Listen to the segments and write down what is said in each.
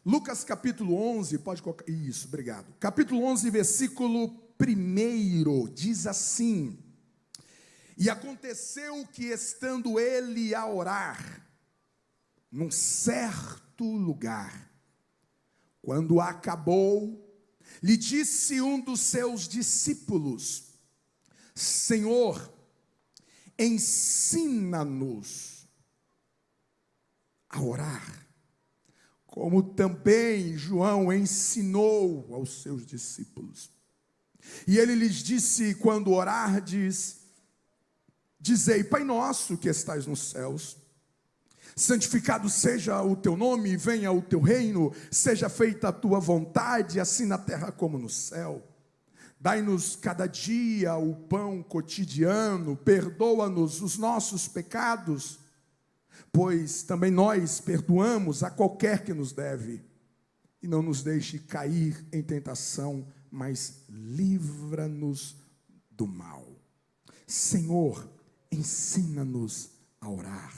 Lucas capítulo 11, pode colocar, isso, obrigado. Capítulo 11, versículo 1, diz assim: E aconteceu que, estando ele a orar, num certo lugar, quando acabou, lhe disse um dos seus discípulos: Senhor, ensina-nos a orar, como também João ensinou aos seus discípulos. E ele lhes disse: quando orardes, dizei: Pai nosso que estais nos céus, santificado seja o teu nome, venha o teu reino, seja feita a tua vontade, assim na terra como no céu. Dai-nos cada dia o pão cotidiano, perdoa-nos os nossos pecados, pois também nós perdoamos a qualquer que nos deve. E não nos deixe cair em tentação, mas livra-nos do mal. Senhor, ensina-nos a orar.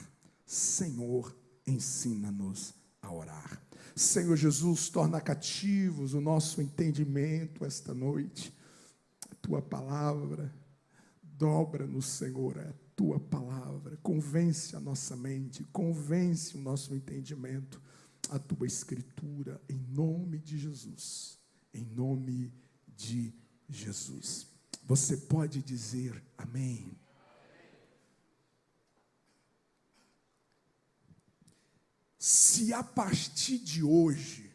Senhor, ensina-nos a orar. Senhor Jesus, torna cativos o nosso entendimento esta noite. A tua palavra, dobra-nos, Senhor, a tua palavra. Convence a nossa mente, convence o nosso entendimento, a tua escritura, em nome de Jesus. Em nome de Jesus. Você pode dizer amém. Se a partir de hoje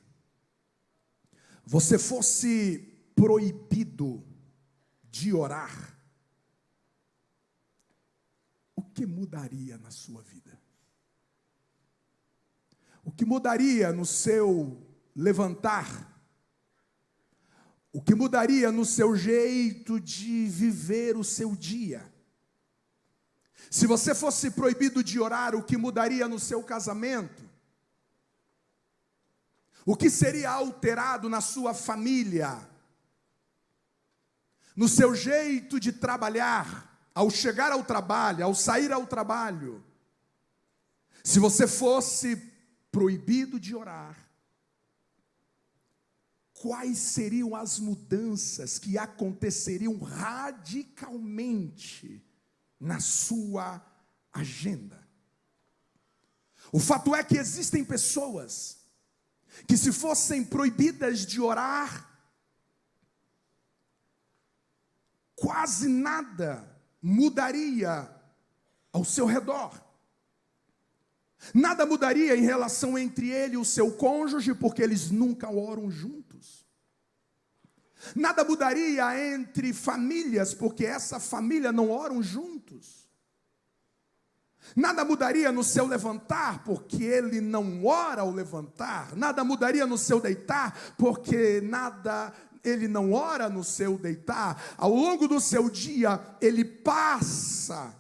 você fosse proibido de orar, o que mudaria na sua vida? O que mudaria no seu levantar? O que mudaria no seu jeito de viver o seu dia? Se você fosse proibido de orar, o que mudaria no seu casamento? O que seria alterado na sua família? No seu jeito de trabalhar, ao chegar ao trabalho, ao sair ao trabalho? Se você fosse proibido de orar, quais seriam as mudanças que aconteceriam radicalmente na sua agenda? O fato é que existem pessoas que, se fossem proibidas de orar, quase nada mudaria ao seu redor. Nada mudaria em relação entre ele e o seu cônjuge, porque eles nunca oram juntos. Nada mudaria entre famílias, porque essa família não oram juntos. Nada mudaria no seu levantar, porque ele não ora ao levantar. Nada mudaria no seu deitar, porque ele não ora no seu deitar. Ao longo do seu dia, ele passa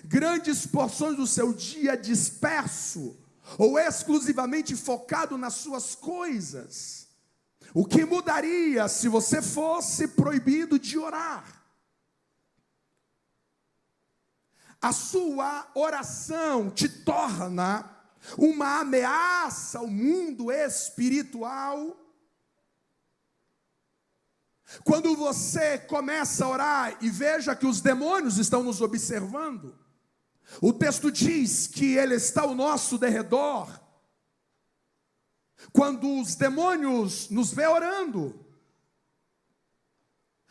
grandes porções do seu dia disperso, ou exclusivamente focado nas suas coisas. O que mudaria se você fosse proibido de orar? A sua oração te torna uma ameaça ao mundo espiritual. Quando você começa a orar e veja que os demônios estão nos observando, o texto diz que ele está ao nosso derredor. Quando os demônios nos vê orando,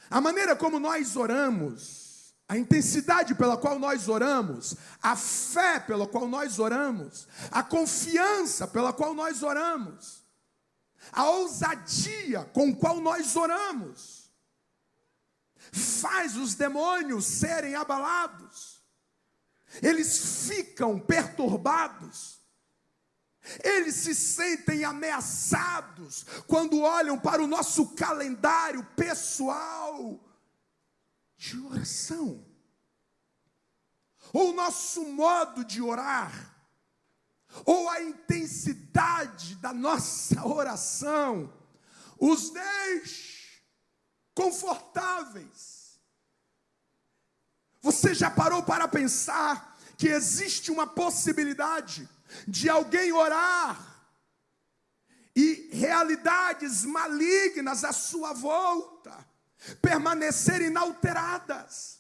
a maneira como nós oramos, a intensidade pela qual nós oramos, a fé pela qual nós oramos, a confiança pela qual nós oramos, a ousadia com qual nós oramos, faz os demônios serem abalados. Eles ficam perturbados. Eles se sentem ameaçados quando olham para o nosso calendário pessoal de oração, ou o nosso modo de orar, ou a intensidade da nossa oração, os deixe confortáveis. Você já parou para pensar que existe uma possibilidade de alguém orar e realidades malignas à sua volta permanecerem inalteradas.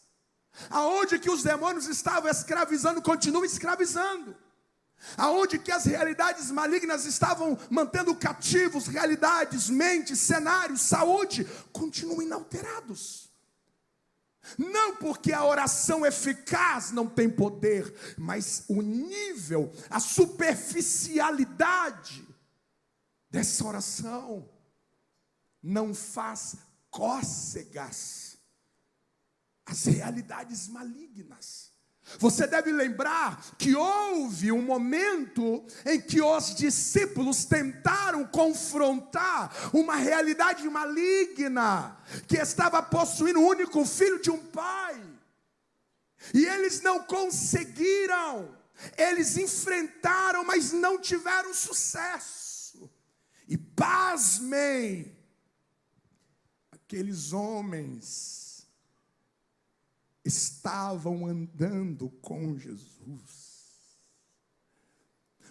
Aonde que os demônios estavam escravizando, continuam escravizando. Aonde que as realidades malignas estavam mantendo cativos, realidades, mentes, cenários, saúde, continuam inalterados. Não porque a oração eficaz não tem poder, mas o nível, a superficialidade dessa oração não faz cócegas às realidades malignas. Você deve lembrar que houve um momento em que os discípulos tentaram confrontar uma realidade maligna que estava possuindo o único filho de um pai. E eles não conseguiram. Eles enfrentaram, mas não tiveram sucesso. E pasmem, aqueles homens estavam andando com Jesus.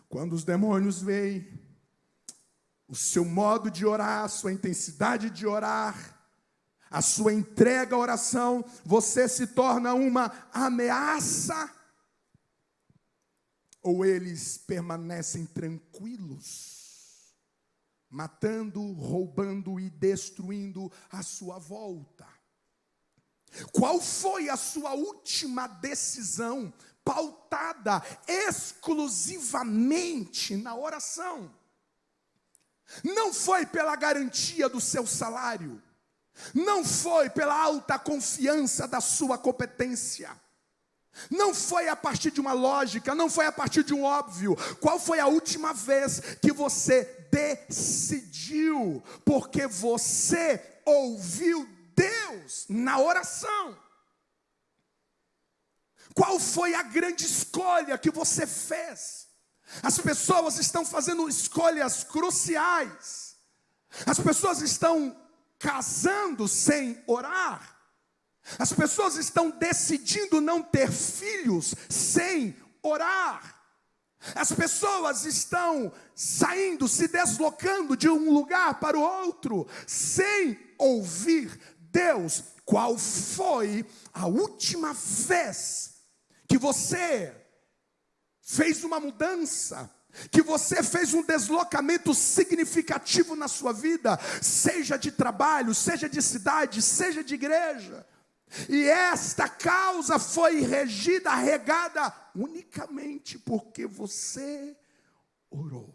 Quando os demônios veem o seu modo de orar, a sua intensidade de orar, a sua entrega à oração, você se torna uma ameaça, ou eles permanecem tranquilos, matando, roubando e destruindo a sua volta. Qual foi a sua última decisão pautada exclusivamente na oração? Não foi pela garantia do seu salário, não foi pela alta confiança da sua competência, não foi a partir de uma lógica, não foi a partir de um óbvio. Qual foi a última vez que você decidiu? Porque você ouviu Deus na oração. Qual foi a grande escolha que você fez? As pessoas estão fazendo escolhas cruciais. As pessoas estão casando sem orar. As pessoas estão decidindo não ter filhos sem orar. As pessoas estão saindo, se deslocando de um lugar para o outro sem ouvir Deus. Qual foi a última vez que você fez uma mudança, que você fez um deslocamento significativo na sua vida, seja de trabalho, seja de cidade, seja de igreja, e esta causa foi regada unicamente porque você orou?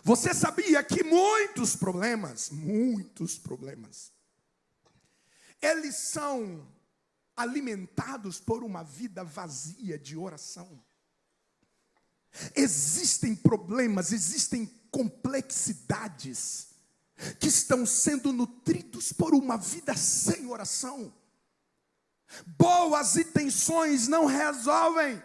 Você sabia que muitos problemas, eles são alimentados por uma vida vazia de oração? Existem problemas, existem complexidades que estão sendo nutridos por uma vida sem oração. Boas intenções não resolvem.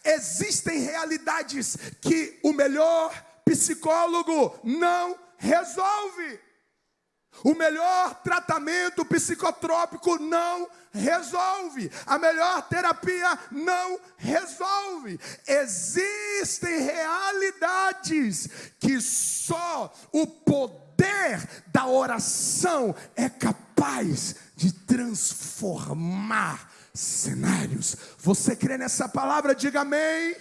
Existem realidades que o melhor psicólogo não resolve. O melhor tratamento psicotrópico não resolve. A melhor terapia não resolve. Existem realidades que só o poder da oração é capaz de transformar cenários. Você crê nessa palavra? Diga amém.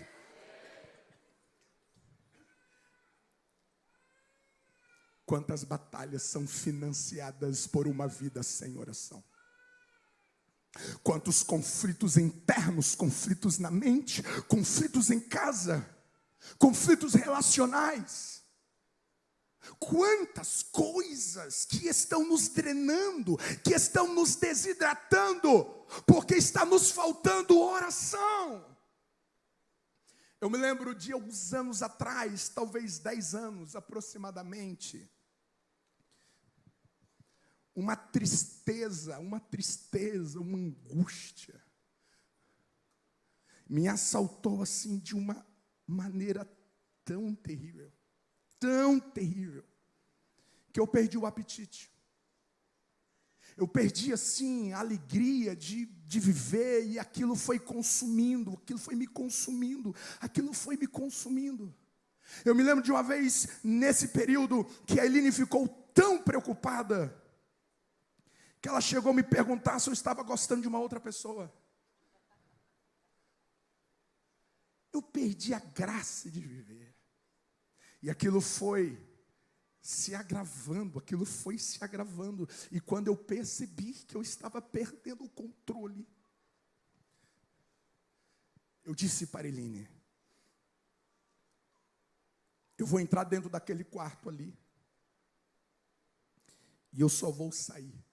Quantas batalhas são financiadas por uma vida sem oração? Quantos conflitos internos, conflitos na mente, conflitos em casa, conflitos relacionais. Quantas coisas que estão nos drenando, que estão nos desidratando, porque está nos faltando oração. Eu me lembro de alguns anos atrás, talvez 10 anos aproximadamente, uma tristeza, uma angústia, me assaltou assim de uma maneira tão terrível, que eu perdi o apetite. Eu perdi assim a alegria de viver, e aquilo foi consumindo, aquilo foi me consumindo. Eu me lembro de uma vez, nesse período, que a Eline ficou tão preocupada, que ela chegou a me perguntar se eu estava gostando de uma outra pessoa. Eu perdi a graça de viver. E aquilo foi se agravando, E quando eu percebi que eu estava perdendo o controle, eu disse para Eline: eu vou entrar dentro daquele quarto ali, e eu só vou sair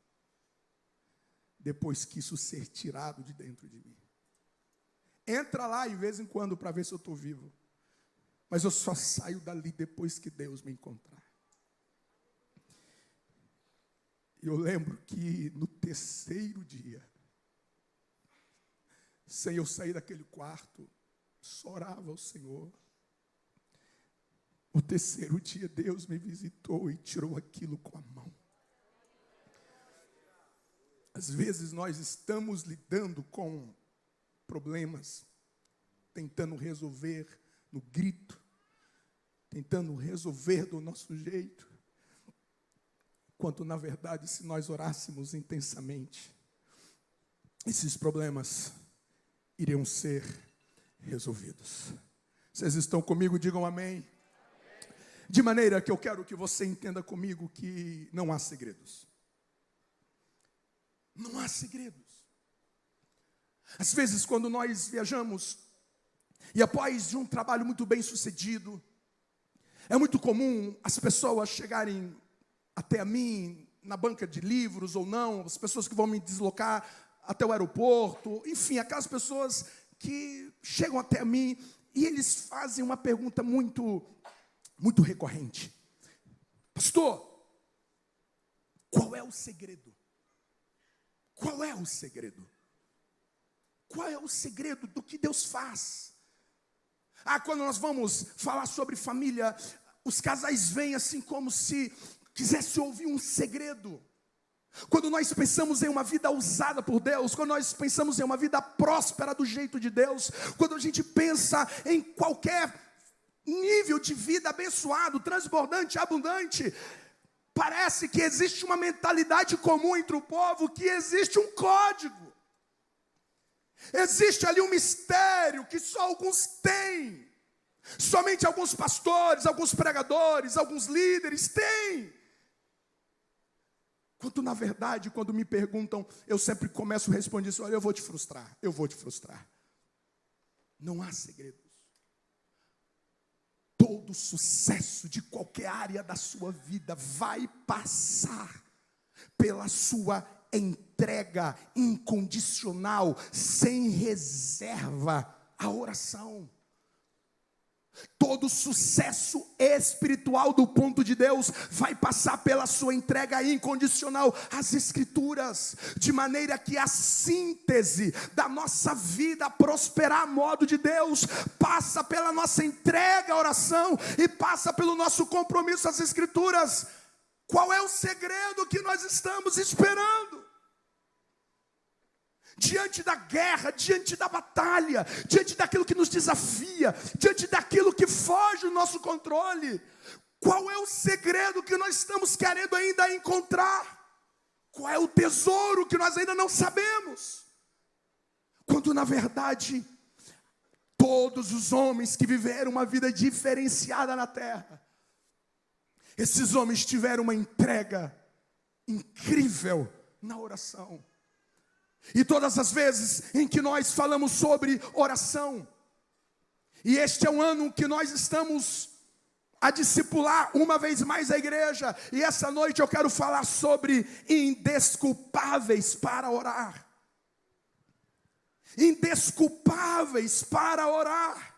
depois que isso ser tirado de dentro de mim. Entra lá de vez em quando para ver se eu estou vivo, mas eu só saio dali depois que Deus me encontrar. Eu lembro que no terceiro dia, sem eu sair daquele quarto, só orava ao Senhor. No terceiro dia, Deus me visitou e tirou aquilo com a mão. Às vezes nós estamos lidando com problemas, tentando resolver no grito, tentando resolver do nosso jeito, quando na verdade, se nós orássemos intensamente, esses problemas iriam ser resolvidos. Vocês estão comigo? Digam amém. De maneira que eu quero que você entenda comigo que não há segredos. Não há segredos. Às vezes, quando nós viajamos, e após de um trabalho muito bem sucedido, é muito comum as pessoas chegarem até a mim, na banca de livros ou não, as pessoas que vão me deslocar até o aeroporto, enfim, aquelas pessoas que chegam até a mim e eles fazem uma pergunta muito recorrente: pastor, qual é o segredo? Qual é o segredo? Qual é o segredo do que Deus faz? Quando nós vamos falar sobre família, os casais vêm assim como se quisesse ouvir um segredo. Quando nós pensamos em uma vida usada por Deus, quando nós pensamos em uma vida próspera do jeito de Deus, quando a gente pensa em qualquer nível de vida abençoado, transbordante, abundante, parece que existe uma mentalidade comum entre o povo, que existe um código. Existe ali um mistério que só alguns têm. Somente alguns pastores, alguns pregadores, alguns líderes têm. Quando na verdade, quando me perguntam, eu sempre começo a responder isso: olha, eu vou te frustrar. Não há segredos. Todo sucesso de qualquer área da sua vida vai passar pela sua entrega incondicional, sem reserva, à oração. Todo sucesso espiritual do ponto de Deus vai passar pela sua entrega incondicional às Escrituras, de maneira que a síntese da nossa vida prosperar a modo de Deus passa pela nossa entrega à oração e passa pelo nosso compromisso às Escrituras. Qual é o segredo que nós estamos esperando? Diante da guerra, diante da batalha, diante daquilo que nos desafia, diante daquilo que foge do nosso controle, qual é o segredo que nós estamos querendo ainda encontrar? Qual é o tesouro que nós ainda não sabemos? Quando na verdade, todos os homens que viveram uma vida diferenciada na terra, esses homens tiveram uma entrega incrível na oração. E todas as vezes em que nós falamos sobre oração, e este é um ano que nós estamos a discipular uma vez mais a igreja, e essa noite eu quero falar sobre indesculpáveis para orar. Indesculpáveis para orar.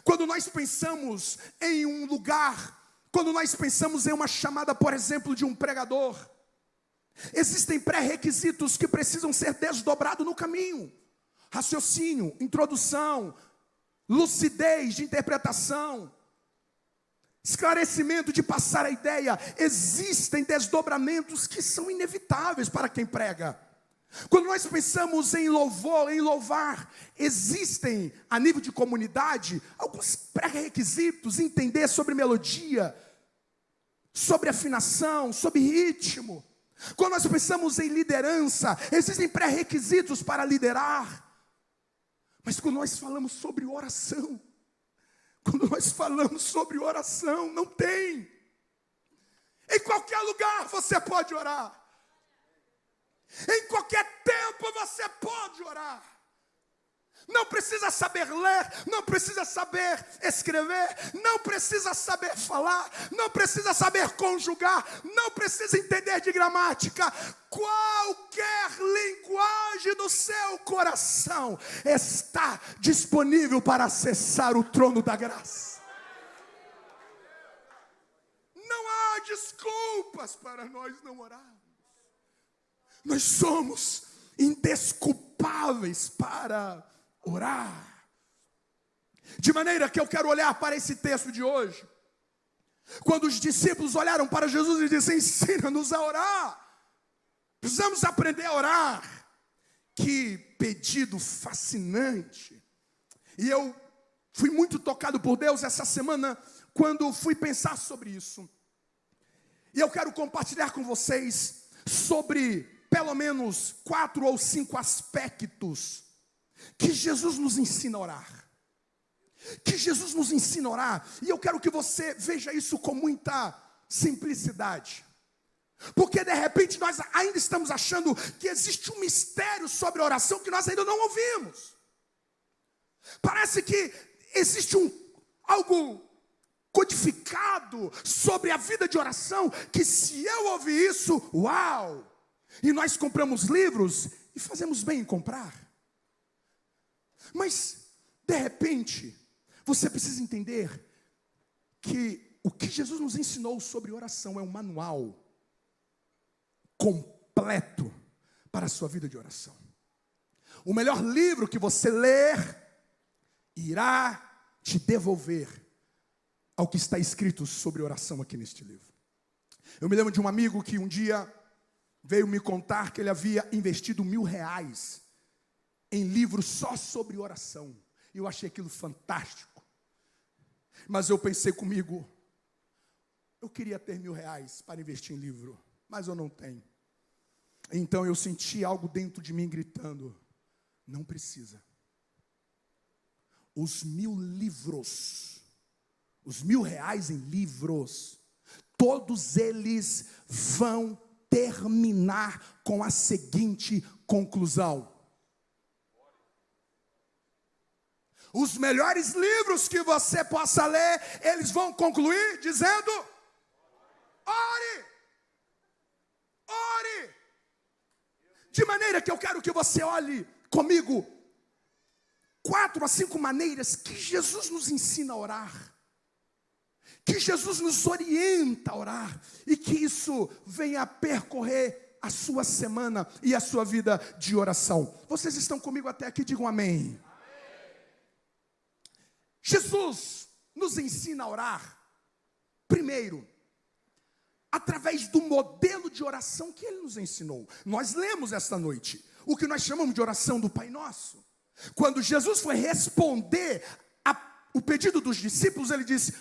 Quando nós pensamos em um lugar, quando nós pensamos em uma chamada, por exemplo, de um pregador, existem pré-requisitos que precisam ser desdobrados no caminho: raciocínio, introdução, lucidez de interpretação, esclarecimento de passar a ideia. Existem desdobramentos que são inevitáveis para quem prega. Quando nós pensamos em louvor, em louvar, existem, a nível de comunidade, alguns pré-requisitos: entender sobre melodia, sobre afinação, sobre ritmo. Quando nós pensamos em liderança, existem pré-requisitos para liderar. Mas quando nós falamos sobre oração, não tem. Em qualquer lugar você pode orar. Em qualquer tempo você pode orar. Não precisa saber ler, não precisa saber escrever, não precisa saber falar, não precisa saber conjugar, não precisa entender de gramática. Qualquer linguagem do seu coração está disponível para acessar o trono da graça. Não há desculpas para nós não orarmos. Nós somos indesculpáveis para orar. De maneira que eu quero olhar para esse texto de hoje. Quando os discípulos olharam para Jesus e disseram: ensina-nos a orar. Precisamos aprender a orar. Que pedido fascinante. E eu fui muito tocado por Deus essa semana quando fui pensar sobre isso. E eu quero compartilhar com vocês sobre pelo menos 4 ou 5 aspectos que Jesus nos ensina a orar. Que Jesus nos ensina a orar. E eu quero que você veja isso com muita simplicidade. Porque de repente nós ainda estamos achando que existe um mistério sobre a oração que nós ainda não ouvimos. Parece que existe algo codificado sobre a vida de oração, que se eu ouvir isso, uau! E nós compramos livros e fazemos bem em comprar. Mas, de repente, você precisa entender que o que Jesus nos ensinou sobre oração é um manual completo para a sua vida de oração. O melhor livro que você ler irá te devolver ao que está escrito sobre oração aqui neste livro. Eu me lembro de um amigo que um dia veio me contar que ele havia investido R$1.000 em livros só sobre oração. E eu achei aquilo fantástico. Mas eu pensei comigo: eu queria ter R$1.000 para investir em livro, mas eu não tenho. Então eu senti algo dentro de mim gritando: não precisa. Os 1.000 livros, os R$1.000 em livros, todos eles vão terminar com a seguinte conclusão: os melhores livros que você possa ler, eles vão concluir dizendo: ore, ore. De maneira que eu quero que você olhe comigo 4 a 5 maneiras que Jesus nos ensina a orar, que Jesus nos orienta a orar, e que isso venha a percorrer a sua semana e a sua vida de oração. Vocês estão comigo até aqui? Digam amém. Jesus nos ensina a orar, primeiro, através do modelo de oração que Ele nos ensinou. Nós lemos esta noite o que nós chamamos de oração do Pai Nosso. Quando Jesus foi responder o pedido dos discípulos, Ele disse: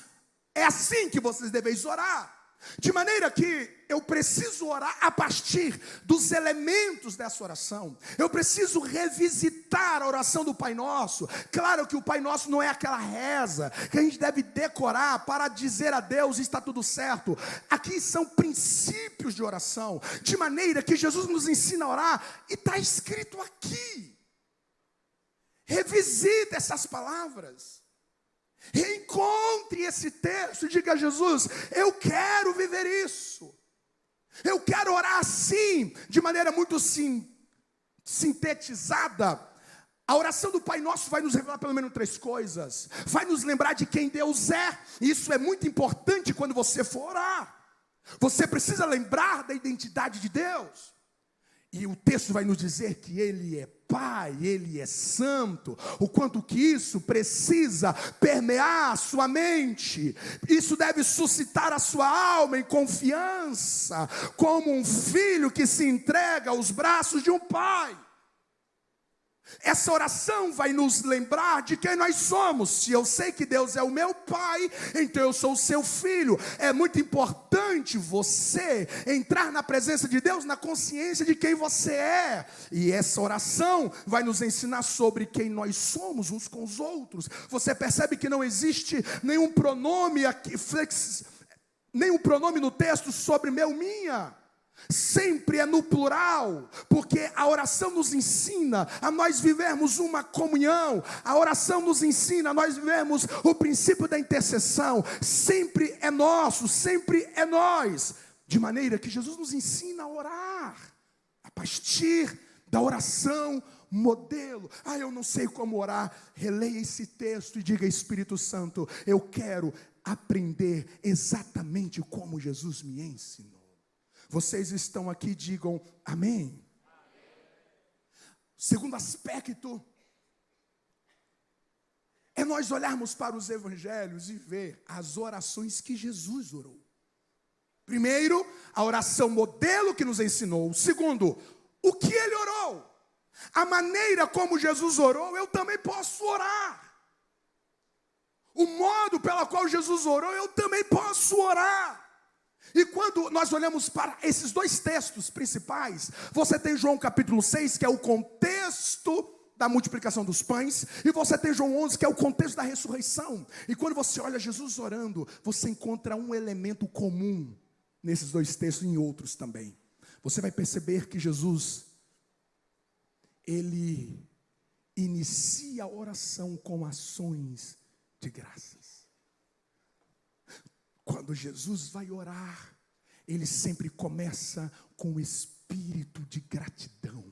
é assim que vocês devem orar. De maneira que eu preciso orar a partir dos elementos dessa oração. Eu preciso revisitar a oração do Pai Nosso. Claro que o Pai Nosso não é aquela reza que a gente deve decorar para dizer a Deus: está tudo certo. Aqui são princípios de oração, de maneira que Jesus nos ensina a orar, e está escrito aqui. Revisita essas palavras. Reencontre esse texto e diga a Jesus: eu quero viver isso. Eu quero orar assim, de maneira muito sintetizada. A oração do Pai Nosso vai nos revelar pelo menos 3 coisas. Vai nos lembrar de quem Deus é. Isso é muito importante quando você for orar. Você precisa lembrar da identidade de Deus. E o texto vai nos dizer que Ele é Pai, Ele é Santo, o quanto que isso precisa permear a sua mente, isso deve suscitar a sua alma em confiança, como um filho que se entrega aos braços de um pai. Essa oração vai nos lembrar de quem nós somos. Se eu sei que Deus é o meu Pai, então eu sou o seu filho. É muito importante você entrar na presença de Deus, na consciência de quem você é. E essa oração vai nos ensinar sobre quem nós somos uns com os outros. Você percebe que não existe nenhum pronome aqui, nenhum pronome no texto sobre meu, minha. Sempre é no plural, porque a oração nos ensina a nós vivermos uma comunhão, a oração nos ensina a nós vivermos o princípio da intercessão, sempre é nosso, sempre é nós, de maneira que Jesus nos ensina a orar, a partir da oração modelo. Eu não sei como orar, releia esse texto e diga: Espírito Santo, eu quero aprender exatamente como Jesus me ensinou. Vocês estão aqui, digam amém. Segundo aspecto é nós olharmos para os evangelhos e ver as orações que Jesus orou. Primeiro, a oração modelo que nos ensinou. Segundo, o que ele orou. A maneira como Jesus orou, eu também posso orar. O modo pelo qual Jesus orou, eu também posso orar. E quando nós olhamos para esses dois textos principais, você tem João capítulo 6, que é o contexto da multiplicação dos pães, e você tem João 11, que é o contexto da ressurreição. E quando você olha Jesus orando, você encontra um elemento comum nesses dois textos e em outros também. Você vai perceber que Jesus, ele inicia a oração com ações de graças. Quando Jesus vai orar, ele sempre começa com o espírito de gratidão.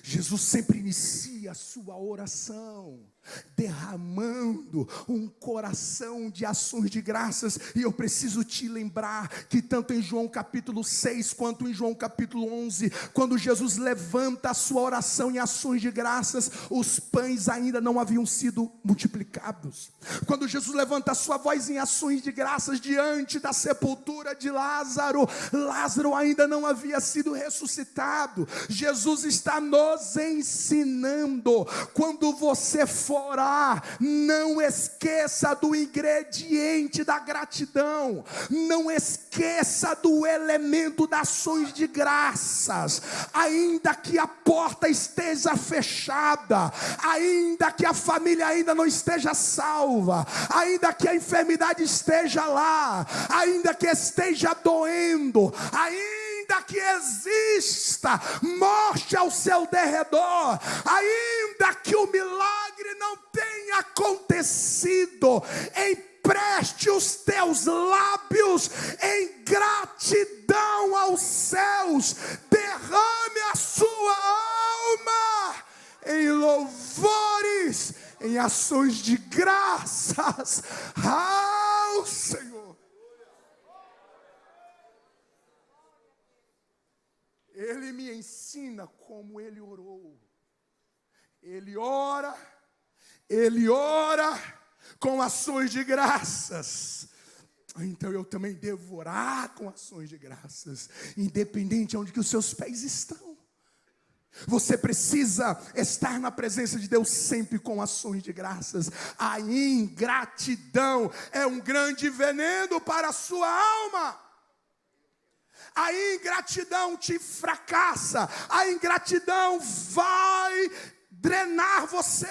Jesus sempre inicia a sua oração derramando um coração de ações de graças. E eu preciso te lembrar que tanto em João capítulo 6 quanto em João capítulo 11, quando Jesus levanta a sua oração em ações de graças, os pães ainda não haviam sido multiplicados. Quando Jesus levanta a sua voz em ações de graças diante da sepultura de Lázaro, Lázaro ainda não havia sido ressuscitado. Jesus está nos ensinando: quando você for orar, não esqueça do ingrediente da gratidão, não esqueça do elemento das ações de graças. Ainda que a porta esteja fechada, ainda que a família ainda não esteja salva, ainda que a enfermidade esteja lá, ainda que esteja doendo, ainda que exista morte ao seu derredor, ainda que o milagre não tenha acontecido, empreste os teus lábios em gratidão aos céus, derrame a sua alma em louvores, em ações de graças ao Senhor. Ele me ensina como ele orou. Ele ora com ações de graças. Então eu também devo orar com ações de graças, independente de onde que os seus pés estão. Você precisa estar na presença de Deus sempre com ações de graças. A ingratidão é um grande veneno para a sua alma. A ingratidão te fracassa, a ingratidão vai drenar você,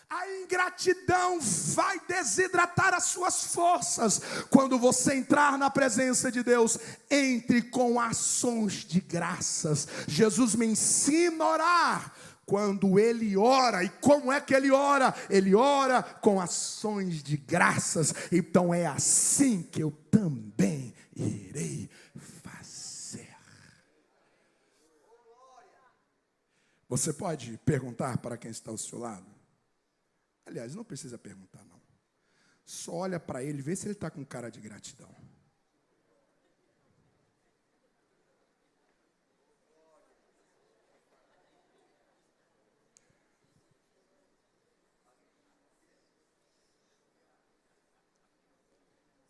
a ingratidão vai desidratar as suas forças. Quando você entrar na presença de Deus, entre com ações de graças. Jesus me ensina a orar. Quando ele ora, e como é que ele ora? Ele ora com ações de graças. Então é assim que eu também irei fazer. Você pode perguntar para quem está ao seu lado? Aliás, não precisa perguntar não. Só olha para ele e vê se ele está com cara de gratidão.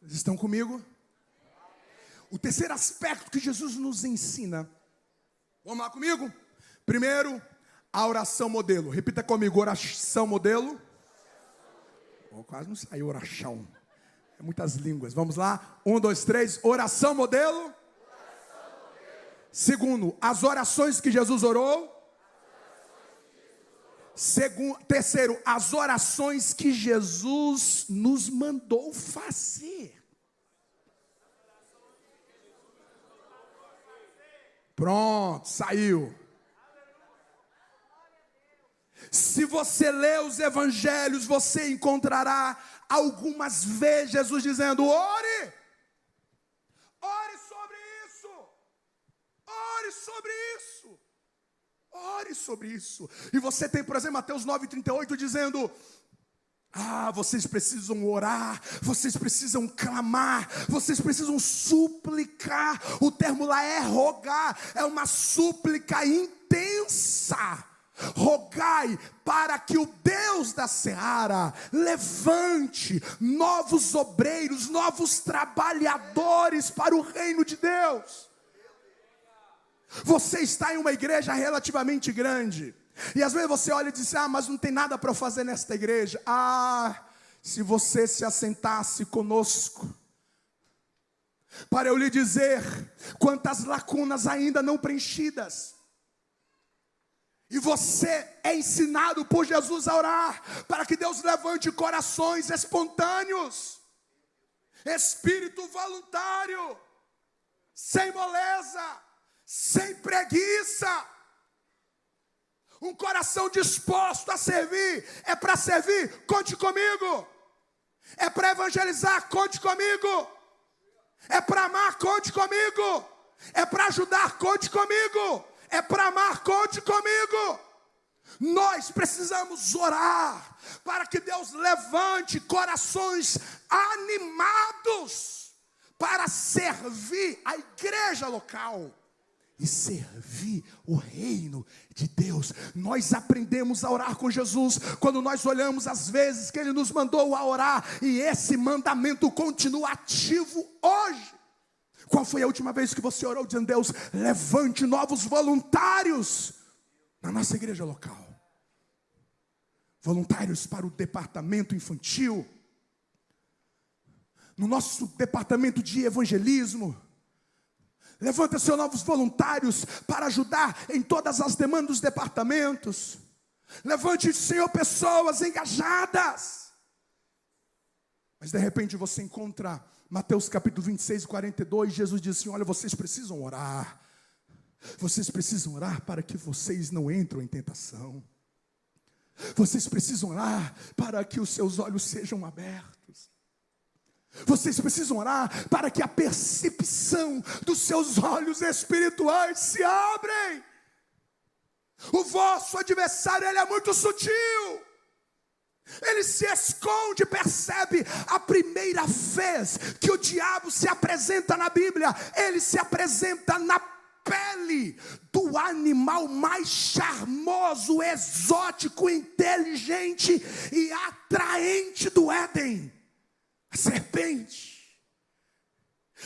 Vocês estão comigo? O terceiro aspecto que Jesus nos ensina. Vamos lá comigo? Primeiro, a oração modelo. Repita comigo, oração modelo. Oh, quase não saiu oração. É muitas línguas. Vamos lá? 1, 2, 3. Oração modelo. Segundo, as orações que Jesus orou. Terceiro, as orações que Jesus nos mandou fazer. Pronto, saiu. Se você ler os evangelhos, você encontrará algumas vezes Jesus dizendo: ore, ore sobre isso, ore sobre isso, ore sobre isso. E você tem, por exemplo, Mateus 9,38 dizendo: vocês precisam orar, vocês precisam clamar, vocês precisam suplicar. O termo lá é rogar, é uma súplica intensa. Rogai para que o Deus da seara levante novos obreiros, novos trabalhadores para o reino de Deus. Você está em uma igreja relativamente grande, e às vezes você olha e diz: mas não tem nada para eu fazer nesta igreja. Se você se assentasse conosco, para eu lhe dizer quantas lacunas ainda não preenchidas. E você é ensinado por Jesus a orar, para que Deus levante corações espontâneos, espírito voluntário, sem moleza, sem preguiça, um coração disposto a servir. É para servir? Conte comigo. É para evangelizar? Conte comigo. É para amar? Conte comigo. É para ajudar? Conte comigo. É para amar? Conte comigo. Nós precisamos orar para que Deus levante corações animados para servir a igreja local e servir o reino de Deus. Nós aprendemos a orar com Jesus quando nós olhamos as vezes que Ele nos mandou a orar, e esse mandamento continua ativo hoje. Qual foi a última vez que você orou dizendo: Deus, levante novos voluntários na nossa igreja local? Voluntários para o departamento infantil, no nosso departamento de evangelismo. Levanta seus novos voluntários para ajudar em todas as demandas dos departamentos. Levante, Senhor, pessoas engajadas. Mas de repente você encontra Mateus capítulo 26, 42, Jesus diz assim: olha, vocês precisam orar. Vocês precisam orar para que vocês não entrem em tentação. Vocês precisam orar para que os seus olhos sejam abertos. Vocês precisam orar para que a percepção dos seus olhos espirituais se abrem. O vosso adversário, ele é muito sutil. Ele se esconde, percebe? A primeira vez que o diabo se apresenta na Bíblia, ele se apresenta na pele do animal mais charmoso, exótico, inteligente e atraente do Éden, a serpente.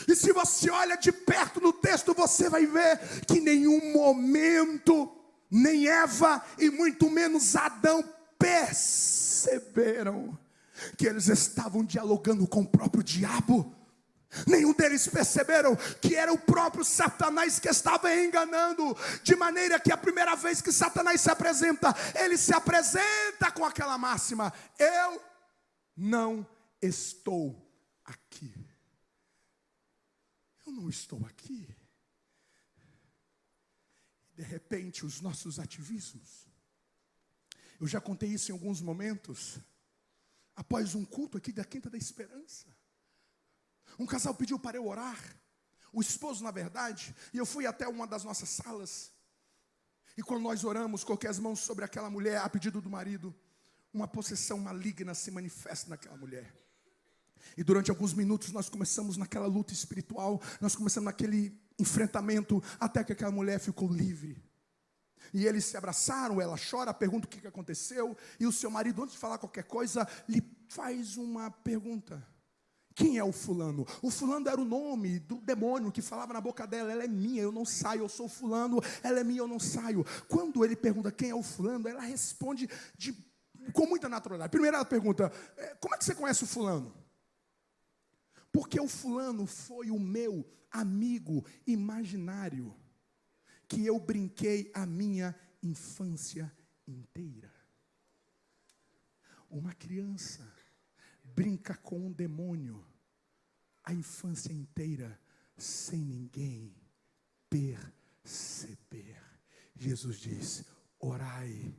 E se você olha de perto no texto, você vai ver que em nenhum momento, nem Eva e muito menos Adão perceberam que eles estavam dialogando com o próprio diabo. Nenhum deles perceberam que era o próprio Satanás que estava enganando. De maneira que a primeira vez que Satanás se apresenta, ele se apresenta com aquela máxima: eu não estou aqui. Eu não estou aqui. De repente, os nossos ativismos. Eu já contei isso em alguns momentos. Após um culto aqui da Quinta da Esperança, um casal pediu para eu orar. O esposo, na verdade. E eu fui até uma das nossas salas. E quando nós oramos, coloquei as mãos sobre aquela mulher, a pedido do marido. Uma possessão maligna se manifesta naquela mulher. E durante alguns minutos nós começamos naquela luta espiritual. Nós começamos naquele enfrentamento, até que aquela mulher ficou livre. E eles se abraçaram, ela chora, pergunta o que aconteceu. E o seu marido, antes de falar qualquer coisa, lhe faz uma pergunta: Quem é o fulano? O fulano era o nome do demônio que falava na boca dela: ela é minha, eu não saio, eu sou fulano, ela é minha, eu não saio. Quando ele pergunta quem é o fulano, ela responde com muita naturalidade. Primeiro ela pergunta: como é que você conhece o fulano? Porque o fulano foi o meu amigo imaginário, que eu brinquei a minha infância inteira. Uma criança brinca com um demônio a infância inteira sem ninguém perceber. Jesus diz: orai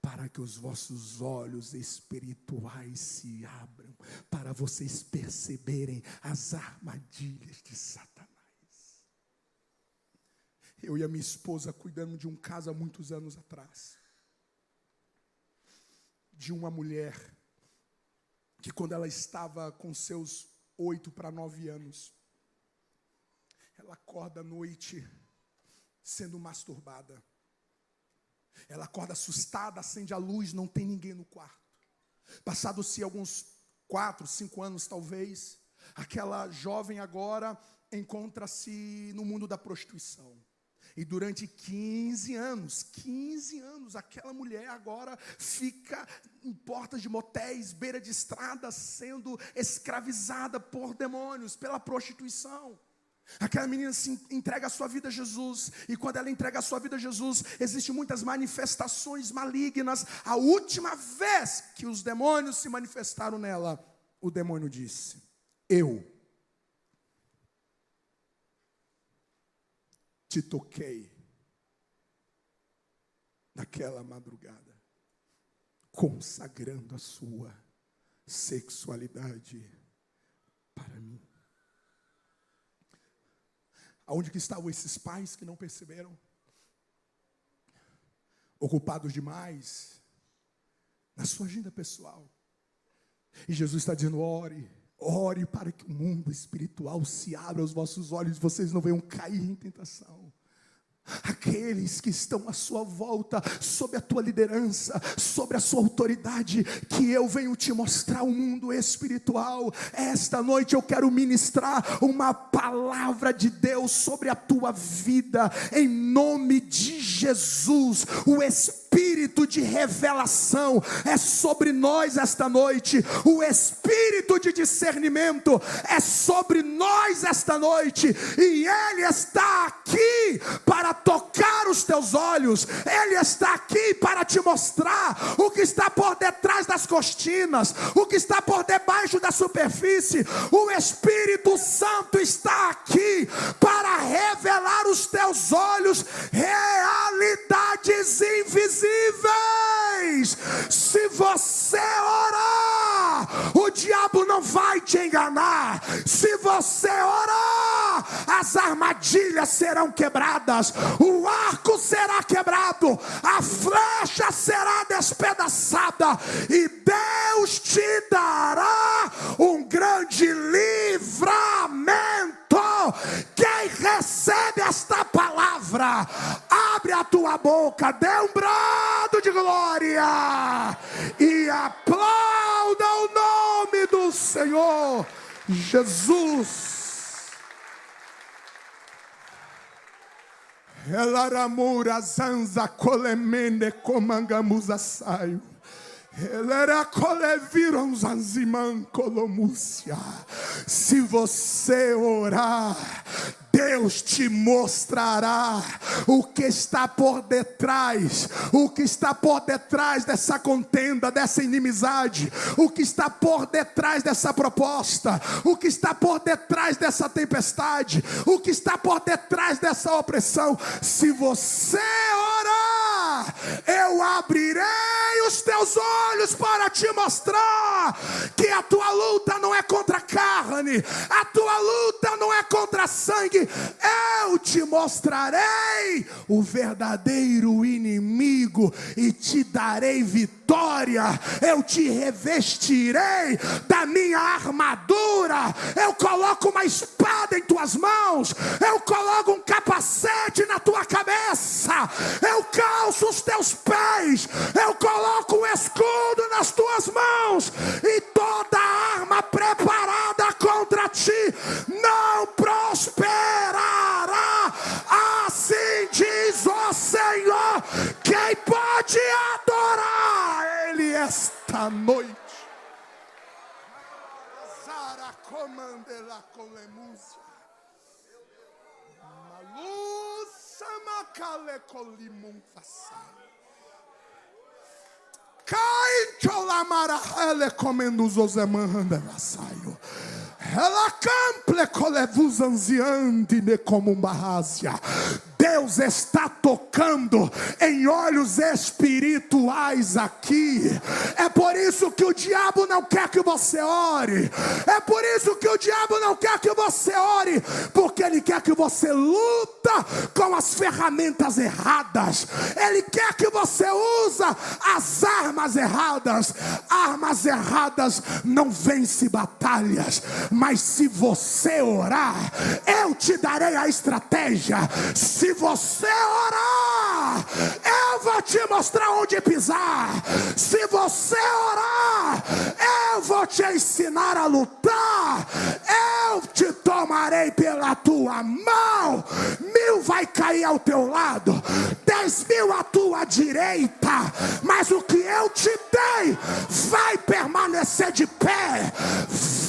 para que os vossos olhos espirituais se abram, para vocês perceberem as armadilhas de Satanás. Eu e a minha esposa cuidando de um caso há muitos anos atrás, de uma mulher que, quando ela estava com seus 8 para 9 anos, ela acorda à noite sendo masturbada. Ela acorda assustada, acende a luz, não tem ninguém no quarto. Passados-se alguns 4, 5 anos talvez, aquela jovem agora encontra-se no mundo da prostituição. E durante 15 anos, aquela mulher agora fica em portas de motéis, beira de estrada, sendo escravizada por demônios, pela prostituição. Aquela menina se entrega a sua vida a Jesus, e quando ela entrega a sua vida a Jesus, existem muitas manifestações malignas. A última vez que os demônios se manifestaram nela, o demônio disse: eu te toquei naquela madrugada, consagrando a sua sexualidade para mim. Aonde que estavam esses pais que não perceberam? Ocupados demais na sua agenda pessoal. E Jesus está dizendo: ore para que o mundo espiritual se abra aos vossos olhos e vocês não venham cair em tentação. Aqueles que estão à sua volta, sob a tua liderança, sobre a sua autoridade, que eu venho te mostrar o mundo espiritual. Esta noite eu quero ministrar uma palavra de Deus sobre a tua vida, em nome de Jesus. O Espírito de revelação é sobre nós esta noite. O Espírito de discernimento é sobre nós esta noite. E Ele está aqui para tocar os teus olhos. Ele está aqui para te mostrar o que está por detrás das cortinas, o que está por debaixo da superfície. O Espírito Santo está aqui para revelar aos teus olhos realidades invisíveis. Se você orar, o diabo não vai te enganar. Se você orar, as armadilhas serão quebradas, o arco será quebrado, a flecha será despedaçada, e Deus te dará um grande livramento. Quem recebe esta palavra, abre a tua boca, dê um brado de glória e aplauda o nome do Senhor Jesus. Elaramura zanza colemende comangamuza saio. Se você orar, Deus te mostrará o que está por detrás, o que está por detrás dessa contenda, dessa inimizade, o que está por detrás dessa proposta, o que está por detrás dessa tempestade, o que está por detrás dessa opressão. Se você orar, eu abrirei os teus olhos para te mostrar que a tua luta não é contra a carne, a tua luta não é contra sangue. Eu te mostrarei o verdadeiro inimigo e te darei vitória. Eu te revestirei da minha armadura. Eu coloco uma espada em tuas mãos, eu coloco um capacete na tua cabeça, eu calço os teus pés, eu coloco um escudo nas tuas mãos, e toda arma preparada contra ela colemúcia. Maluça macale colimum façai. Cai cholamara ele comendo os osemanda saio. Ela cample colevus anziante ne como barrácia. Deus está tocando em olhos espirituais aqui. É por isso que o diabo não quer que você ore. É por isso que o diabo não quer que você ore, porque ele quer que você luta com as ferramentas erradas. Ele quer que você usa as armas erradas. Armas erradas não vencem batalhas, mas se você orar, eu te darei a estratégia. Se você orar, eu vou te mostrar onde pisar. Se você orar, eu vou te ensinar a lutar. Eu te tomarei pela tua mão. 1000 vai cair ao teu lado, 10.000 à tua direita, mas o que eu te dei vai permanecer de pé.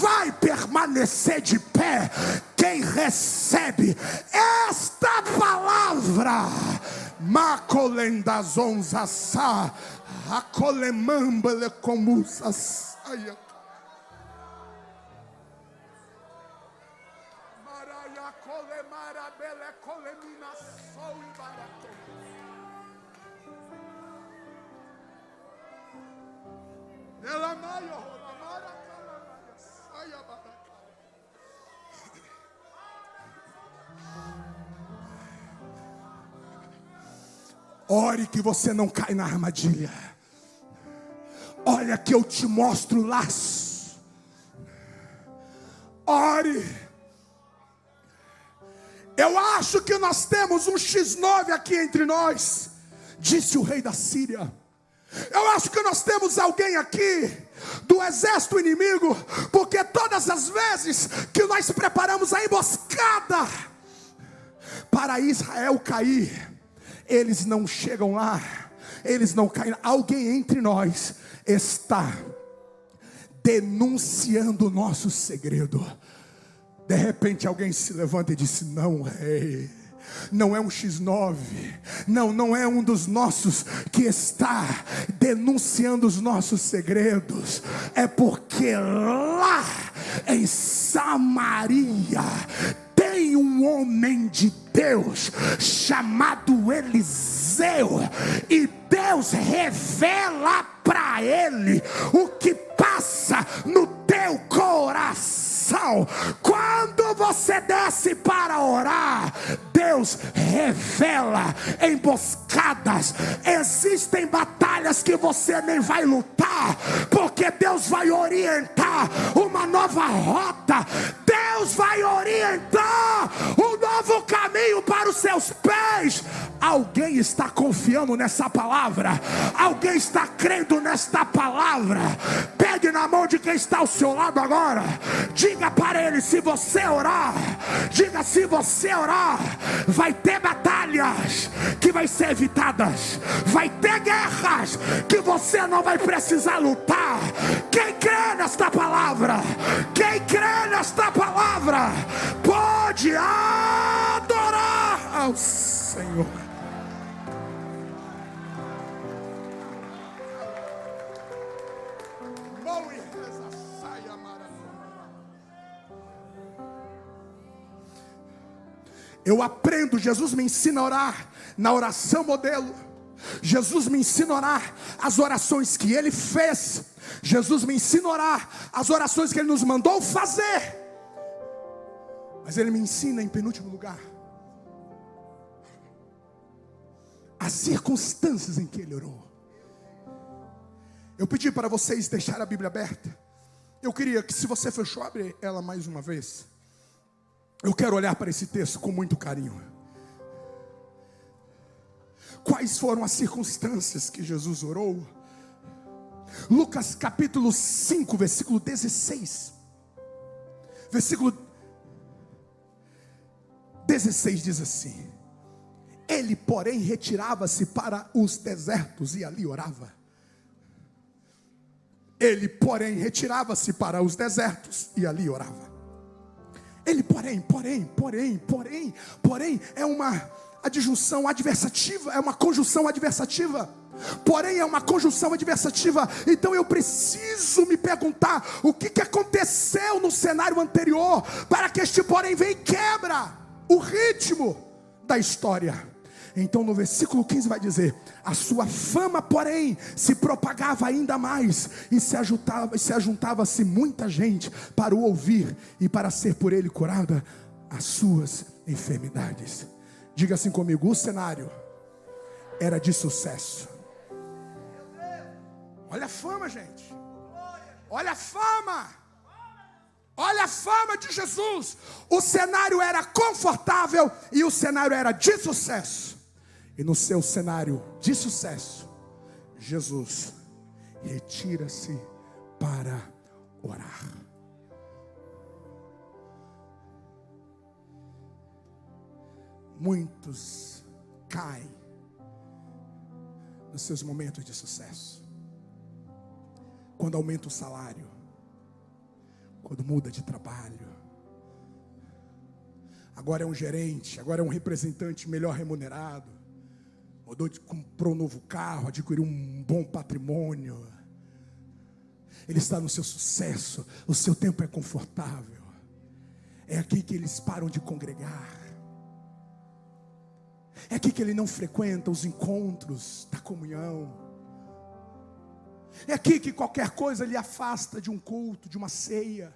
Vai permanecer de pé quem recebe esta palavra. Macolenda zonzassa, acolemambele comusas. Maraia colemara bele colemina sou barato. Ela maio, mara calamaya, saia barato. Ore que você não cai na armadilha. Olha que eu te mostro o laço. Ore. Eu acho que nós temos um X9 aqui entre nós, disse o rei da Síria. Eu acho que nós temos alguém aqui do exército inimigo, porque todas as vezes que nós preparamos a emboscada para Israel cair, eles não chegam lá, eles não caem. Alguém entre nós está denunciando o nosso segredo. De repente alguém se levanta e diz: não, rei, não é um X9, não é um dos nossos que está denunciando os nossos segredos. É porque lá em Samaria tem um homem de Deus chamado Eliseu, e Deus revela para ele o que passa no teu coração. Quando você desce para orar, Deus revela emboscadas. Existem batalhas que você nem vai lutar, porque Deus vai orientar uma nova rota. Deus vai orientar um novo caminho para os seus pés. Alguém está confiando nessa palavra? Alguém está crendo nesta palavra? Pegue na mão de quem está ao seu lado agora. Diga para ele: se você orar, diga, se você orar, vai ter batalhas que vai ser evitadas. Vai ter guerras que você não vai precisar lutar. Quem crê nesta palavra? Quem crê nesta palavra pode adorar ao Senhor. Eu aprendo, Jesus me ensina a orar na oração modelo. Jesus me ensina a orar as orações que Ele fez. Jesus me ensina a orar as orações que Ele nos mandou fazer. Mas Ele me ensina, em penúltimo lugar, as circunstâncias em que Ele orou. Eu pedi para vocês deixar a Bíblia aberta. Eu queria que, se você fechou, abre ela mais uma vez. Eu quero olhar para esse texto com muito carinho. Quais foram as circunstâncias que Jesus orou? Lucas capítulo 5, versículo 16. Versículo 16 diz assim: ele, porém, retirava-se para os desertos e ali orava. Ele, porém, retirava-se para os desertos e ali orava. Ele, porém, é uma adjunção adversativa, é uma conjunção adversativa. Porém, é uma conjunção adversativa. Então eu preciso me perguntar: o que aconteceu no cenário anterior para que este porém vem e quebra o ritmo da história? Então no versículo 15 vai dizer: a sua fama, porém, se propagava ainda mais, e se ajuntava-se muita gente para o ouvir e para ser por ele curada as suas enfermidades. Diga assim comigo: o cenário era de sucesso. Olha a fama, gente. Olha a fama. Olha a fama de Jesus. O cenário era confortável e o cenário era de sucesso. E no seu cenário de sucesso, Jesus retira-se para orar. Muitos caem nos seus momentos de sucesso. Quando aumenta o salário, quando muda de trabalho, agora é um gerente, agora é um representante melhor remunerado, comprou um novo carro, adquiriu um bom patrimônio, ele está no seu sucesso, o seu tempo é confortável, é aqui que eles param de congregar, é aqui que ele não frequenta os encontros da comunhão, é aqui que qualquer coisa lhe afasta de um culto, de uma ceia.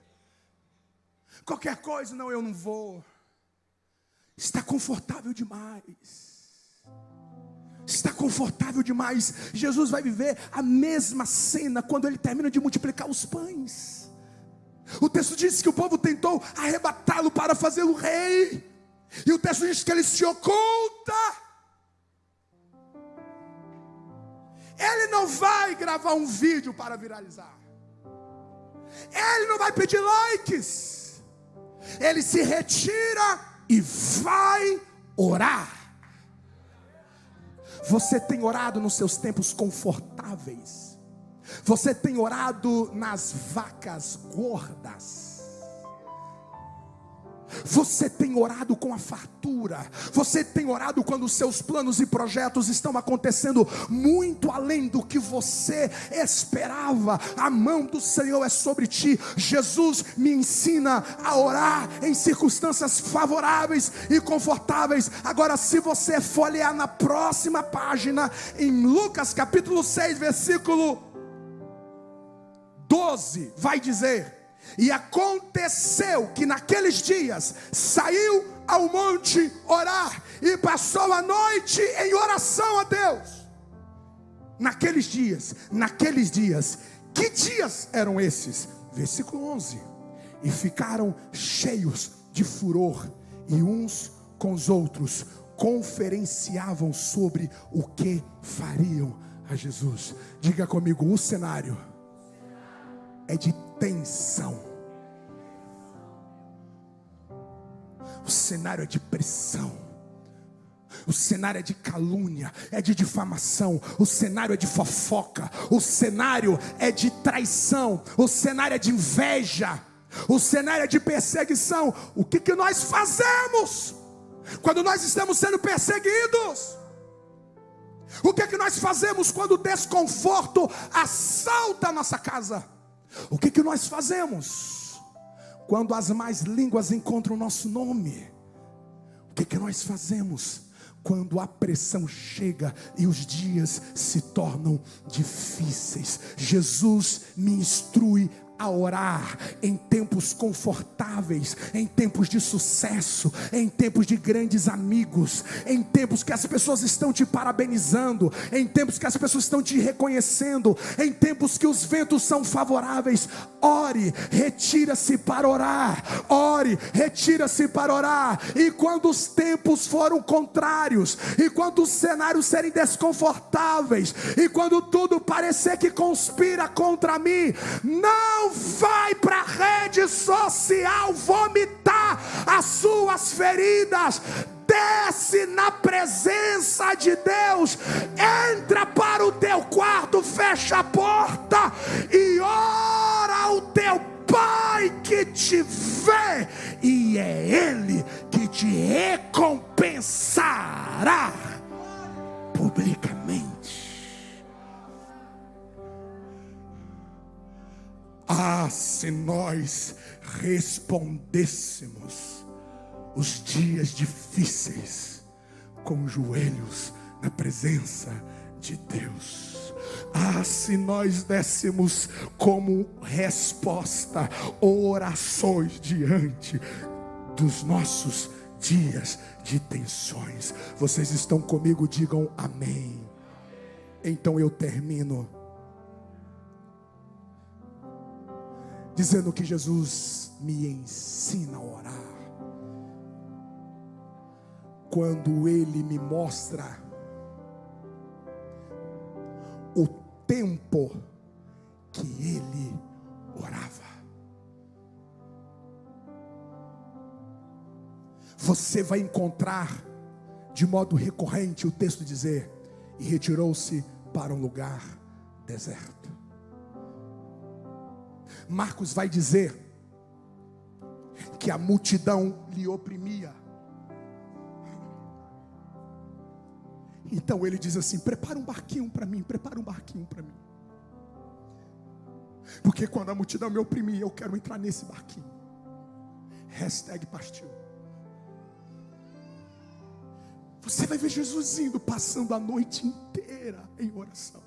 Qualquer coisa, não, eu não vou. Está confortável demais. Está confortável demais. Jesus vai viver a mesma cena quando ele termina de multiplicar os pães. O texto diz que o povo tentou arrebatá-lo para fazê-lo rei. E o texto diz que ele se oculta. Ele não vai gravar um vídeo para viralizar. Ele não vai pedir likes. Ele se retira e vai orar. Você tem orado nos seus tempos confortáveis. Você tem orado nas vacas gordas. Você tem orado com a fartura. Você tem orado quando os seus planos e projetos estão acontecendo muito além do que você esperava. A mão do Senhor é sobre ti. Jesus me ensina a orar em circunstâncias favoráveis e confortáveis. Agora, se você folhear na próxima página, em Lucas capítulo 6, versículo 12, vai dizer: e aconteceu que naqueles dias saiu ao monte orar e passou a noite em oração a Deus. Naqueles dias, que dias eram esses? Versículo 11: e ficaram cheios de furor, e uns com os outros conferenciavam sobre o que fariam a Jesus. Diga comigo: o cenário é de tensão. O cenário é de pressão. O cenário é de calúnia, é de difamação. O cenário é de fofoca. O cenário é de traição. O cenário é de inveja. O cenário é de perseguição. O que nós fazemos quando nós estamos sendo perseguidos? O que nós fazemos quando o desconforto assalta a nossa casa? O que nós fazemos quando as más línguas encontram o nosso nome? O que nós fazemos quando a pressão chega e os dias se tornam difíceis? Jesus me instrui a orar em tempos confortáveis, em tempos de sucesso, em tempos de grandes amigos, em tempos que as pessoas estão te parabenizando, em tempos que as pessoas estão te reconhecendo, em tempos que os ventos são favoráveis. Ore, retira-se para orar. Ore, retira-se para orar. E quando os tempos foram contrários, e quando os cenários serem desconfortáveis, e quando tudo parecer que conspira contra mim, não vai para a rede social vomitar as suas feridas. Desce na presença de Deus, entra para o teu quarto, fecha a porta e ora ao teu Pai que te vê, e e é Ele que te recompensará publicamente. Ah, se nós respondêssemos os dias difíceis com joelhos na presença de Deus. Ah, se nós dessemos como resposta orações diante dos nossos dias de tensões. Vocês estão comigo? Digam amém. Então eu termino dizendo que Jesus me ensina a orar quando Ele me mostra o tempo que Ele orava. Você vai encontrar de modo recorrente o texto dizer: e retirou-se para um lugar deserto. Marcos vai dizer que a multidão lhe oprimia. Então ele diz assim: prepara um barquinho para mim, prepara um barquinho para mim. Porque quando a multidão me oprimir, eu quero entrar nesse barquinho. #partiu. Você vai ver Jesus indo, passando a noite inteira em oração.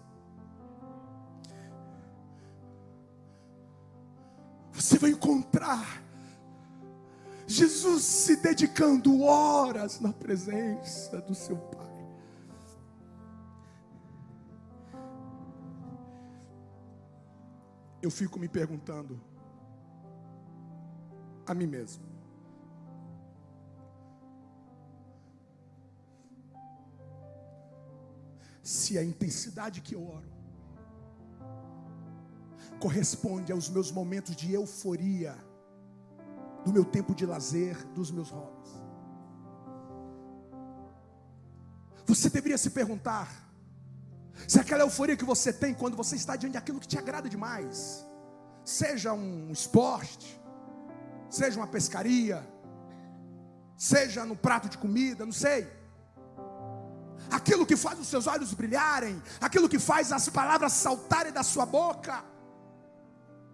Você vai encontrar Jesus se dedicando horas na presença do seu Pai. Eu fico me perguntando a mim mesmo: se a intensidade que eu oro corresponde aos meus momentos de euforia, do meu tempo de lazer, dos meus hobbies. Você deveria se perguntar se aquela euforia que você tem quando você está diante daquilo que te agrada demais, seja um esporte, seja uma pescaria, seja no prato de comida, não sei, aquilo que faz os seus olhos brilharem, aquilo que faz as palavras saltarem da sua boca,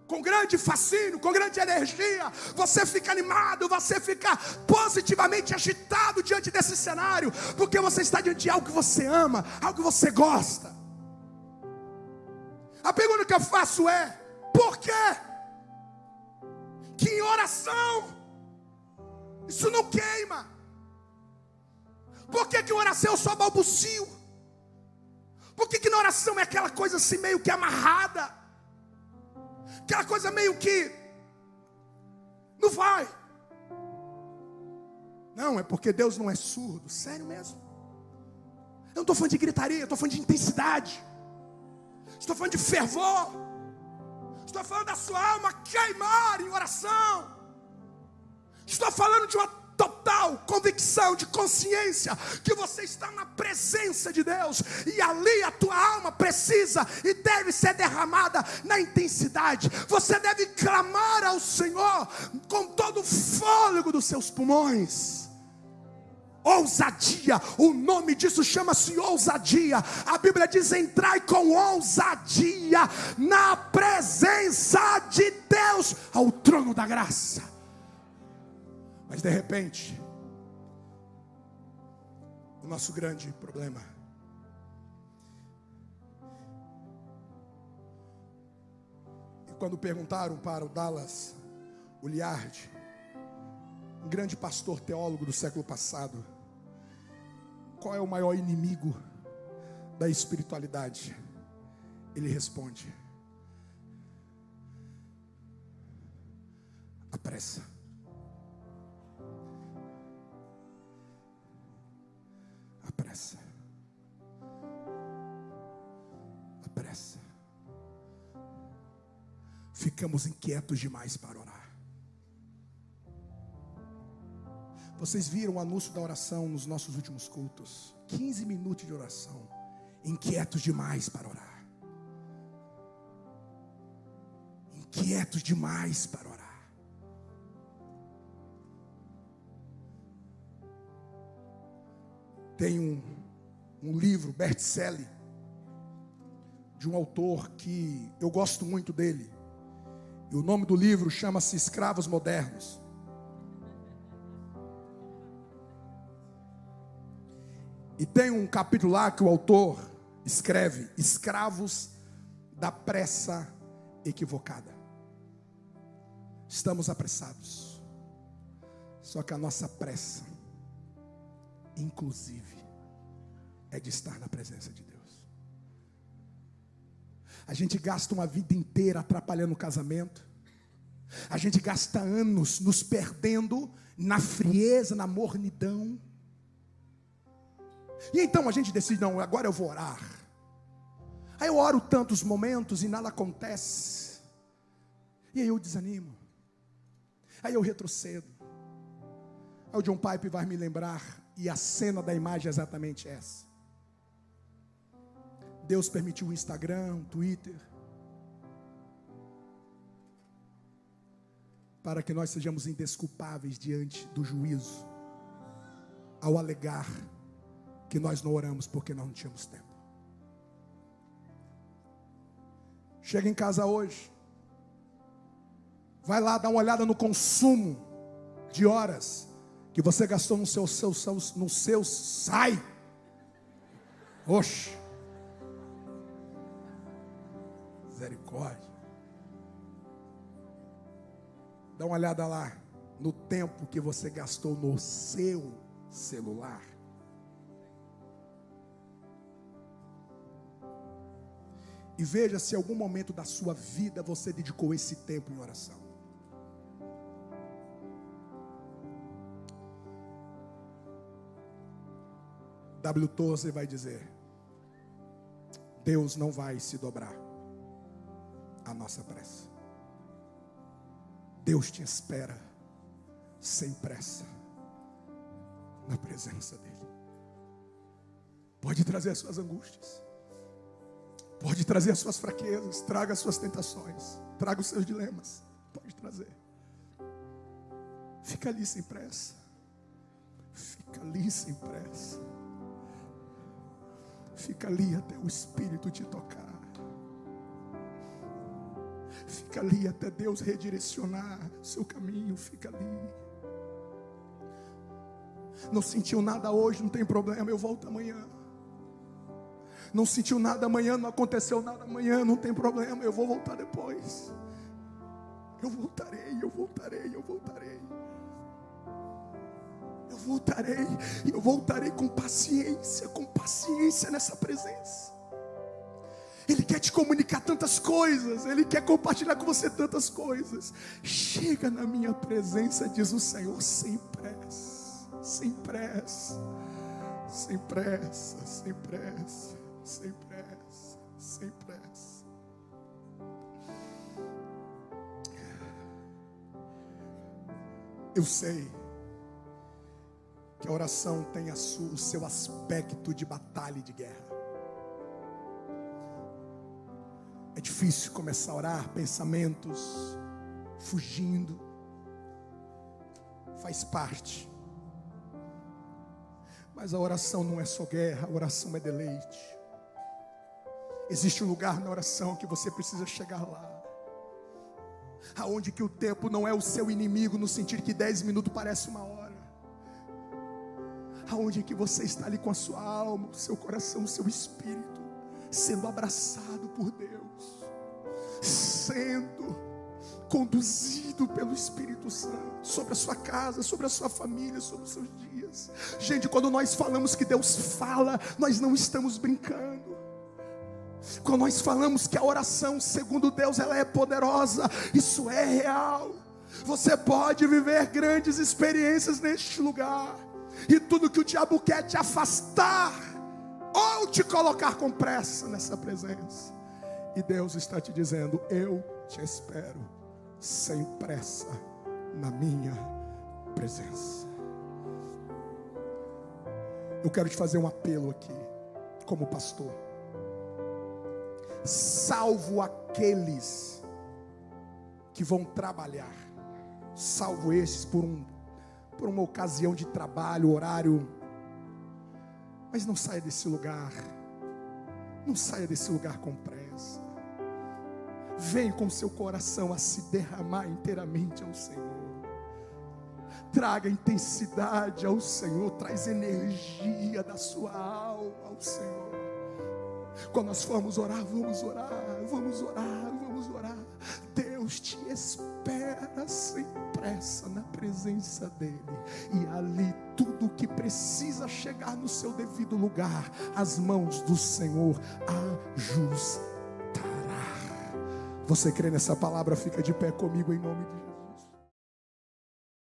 com grande fascínio, com grande energia, você fica animado, você fica positivamente agitado diante desse cenário, porque você está diante de algo que você ama, algo que você gosta. A pergunta que eu faço é: por quê? Que em oração isso não queima? Por que em oração eu só balbucio? Por que na oração é aquela coisa assim meio que amarrada? Aquela coisa meio que não vai. Não, é porque Deus não é surdo. Sério mesmo. Eu não estou falando de gritaria, eu estou falando de intensidade. Estou falando de fervor. Estou falando da sua alma queimar em oração. Estou falando de uma total convicção, de consciência, que você está na presença de Deus, e ali a tua alma precisa e deve ser derramada na intensidade. Você deve clamar ao Senhor com todo o fôlego dos seus pulmões. Ousadia, o nome disso chama-se ousadia. A Bíblia diz: entrai com ousadia na presença de Deus, ao trono da graça. Mas de repente, o nosso grande problema e quando perguntaram para o Dallas Willard, um grande pastor teólogo do século passado, qual é o maior inimigo da espiritualidade, ele responde: a pressa. A pressa. A pressa. Ficamos inquietos demais para orar. Vocês viram o anúncio da oração nos nossos últimos cultos? 15 minutos de oração. Inquietos demais para orar. Inquietos demais para orar. Tem um livro best-seller de um autor que eu gosto muito dele. E o nome do livro chama-se Escravos Modernos. E tem um capítulo lá que o autor escreve: escravos da pressa equivocada. Estamos apressados. Só que a nossa pressa, inclusive, é de estar na presença de Deus. A gente gasta uma vida inteira atrapalhando o casamento. A gente gasta anos nos perdendo na frieza, na mornidão. E então a gente decide: não, agora eu vou orar. Aí eu oro tantos momentos e nada acontece. E aí eu desanimo. Aí eu retrocedo. Aí o John Piper vai me lembrar, e a cena da imagem é exatamente essa. Deus permitiu o Instagram, o Twitter, para que nós sejamos indesculpáveis diante do juízo, ao alegar que nós não oramos porque nós não tínhamos tempo. Chega em casa hoje, vai lá dar uma olhada no consumo de horas que você gastou no seu sai. Oxe, misericórdia. Dá uma olhada lá no tempo que você gastou no seu celular. E veja se em algum momento da sua vida você dedicou esse tempo em oração. W. Tozer vai dizer: Deus não vai se dobrar à nossa pressa. Deus te espera sem pressa na presença dEle. Pode trazer as suas angústias, pode trazer as suas fraquezas, traga as suas tentações, traga os seus dilemas, pode trazer. Fica ali sem pressa, fica ali sem pressa, fica ali até o Espírito te tocar, fica ali até Deus redirecionar seu caminho, fica ali. Não sentiu nada hoje, não tem problema, eu volto amanhã. Não sentiu nada amanhã, não aconteceu nada amanhã, não tem problema, eu vou voltar depois. Eu voltarei, eu voltarei, eu voltarei. Eu voltarei, e eu voltarei com paciência nessa presença. Ele quer te comunicar tantas coisas, Ele quer compartilhar com você tantas coisas. Chega na minha presença, diz o Senhor, sem pressa, sem pressa, sem pressa, sem pressa, sem pressa, sem pressa. Eu sei que a oração tem o seu aspecto de batalha e de guerra. É difícil começar a orar, pensamentos fugindo, faz parte. Mas a oração não é só guerra, a oração é deleite. Existe um lugar na oração que você precisa chegar lá, aonde que o tempo não é o seu inimigo, no sentido que 10 minutos parece uma hora. Aonde que você está ali com a sua alma, o seu coração, o seu espírito, sendo abraçado por Deus, sendo conduzido pelo Espírito Santo, sobre a sua casa, sobre a sua família, sobre os seus dias. Gente, quando nós falamos que Deus fala, nós não estamos brincando. Quando nós falamos que a oração, segundo Deus, ela é poderosa, isso é real. Você pode viver grandes experiências neste lugar, e tudo que o diabo quer te afastar, ou te colocar com pressa nessa presença, e Deus está te dizendo: eu te espero sem pressa na minha presença. Eu quero te fazer um apelo aqui, como pastor. Salvo aqueles que vão trabalhar, salvo esses por uma ocasião de trabalho, horário Mas não saia desse lugar. Não saia desse lugar com pressa. Vem com seu coração a se derramar inteiramente ao Senhor. Traga intensidade ao Senhor. Traz energia da sua alma ao Senhor. Quando nós formos orar, vamos orar, vamos orar, vamos orar. Deus te espera sem pressa na presença dEle. E ali tudo que precisa chegar no seu devido lugar, as mãos do Senhor ajustará. Você crê nessa palavra? Fica de pé comigo em nome de Jesus.